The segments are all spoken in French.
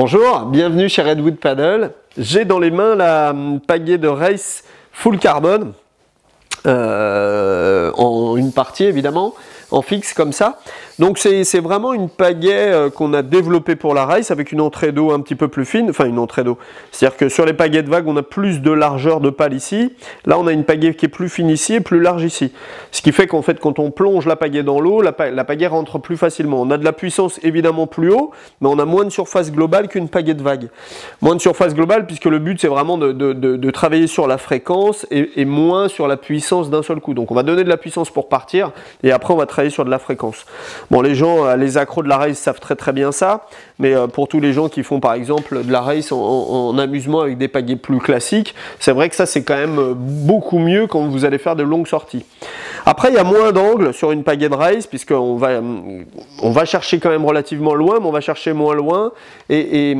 Bonjour, bienvenue chez Redwood Paddle. J'ai dans les mains la pagaie de race full carbone, en une partie évidemment, en fixe comme ça. Donc c'est vraiment une pagaie qu'on a développée pour la race avec une entrée d'eau un petit peu plus fine, enfin une entrée d'eau. C'est-à-dire que sur les pagaies de vague, on a plus de largeur de pale ici. Là, on a une pagaie qui est plus fine ici et plus large ici. Ce qui fait qu'en fait, quand on plonge la pagaie dans l'eau, la pagaie rentre plus facilement. On a de la puissance évidemment plus haut, mais on a moins de surface globale qu'une pagaie de vague. Moins de surface globale puisque le but, c'est vraiment de travailler sur la fréquence et moins sur la puissance d'un seul coup. Donc on va donner de la puissance pour partir et après on va travailler sur de la fréquence. Bon, les gens, les accros de la race savent très bien ça, mais pour tous les gens qui font par exemple de la race en amusement avec des pagaies plus classiques, c'est vrai que ça c'est quand même beaucoup mieux quand vous allez faire de longues sorties. Après, il y a moins d'angles sur une pagaie de race puisqu'on va chercher quand même relativement loin, mais on va chercher moins loin et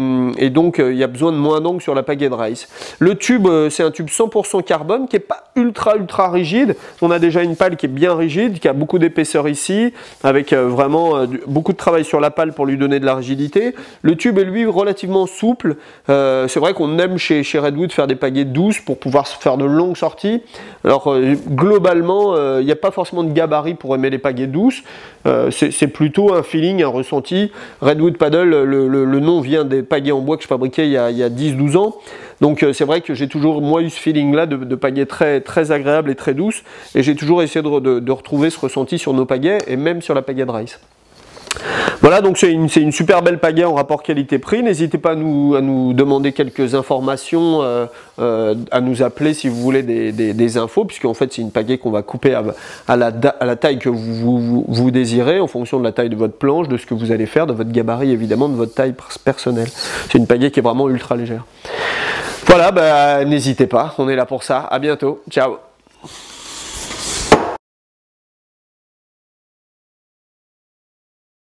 donc il y a besoin de moins d'angles sur la pagaie de race. Le tube, c'est un tube 100% carbone qui n'est pas ultra rigide. On a déjà une pale qui est bien rigide, qui a beaucoup d'épaisseur ici, avec vraiment beaucoup de travail sur la pale pour lui donner de la rigidité. Le tube est lui relativement souple. C'est vrai qu'on aime chez Redwood faire des pagaies douces pour pouvoir faire de longues sorties. Alors globalement, il n'y a pas forcément de gabarit pour aimer les pagaies douces. C'est plutôt un feeling, un ressenti. Redwood Paddle, le nom vient des pagaies en bois que je fabriquais il y a 10-12 ans. Donc c'est vrai que j'ai toujours moi eu ce feeling là de pagaies très agréables et très douces, et j'ai toujours essayé de retrouver ce ressenti sur nos pagaies et même sur la pagaie de race. Voilà, donc c'est une super belle pagaie en rapport qualité-prix. N'hésitez pas à nous demander quelques informations, à nous appeler si vous voulez des infos, puisqu'en fait c'est une pagaie qu'on va couper à la taille que vous désirez, en fonction de la taille de votre planche, de ce que vous allez faire, de votre gabarit évidemment, de votre taille personnelle. C'est une pagaie qui est vraiment ultra légère. Voilà, bah, n'hésitez pas, on est là pour ça. À bientôt, ciao.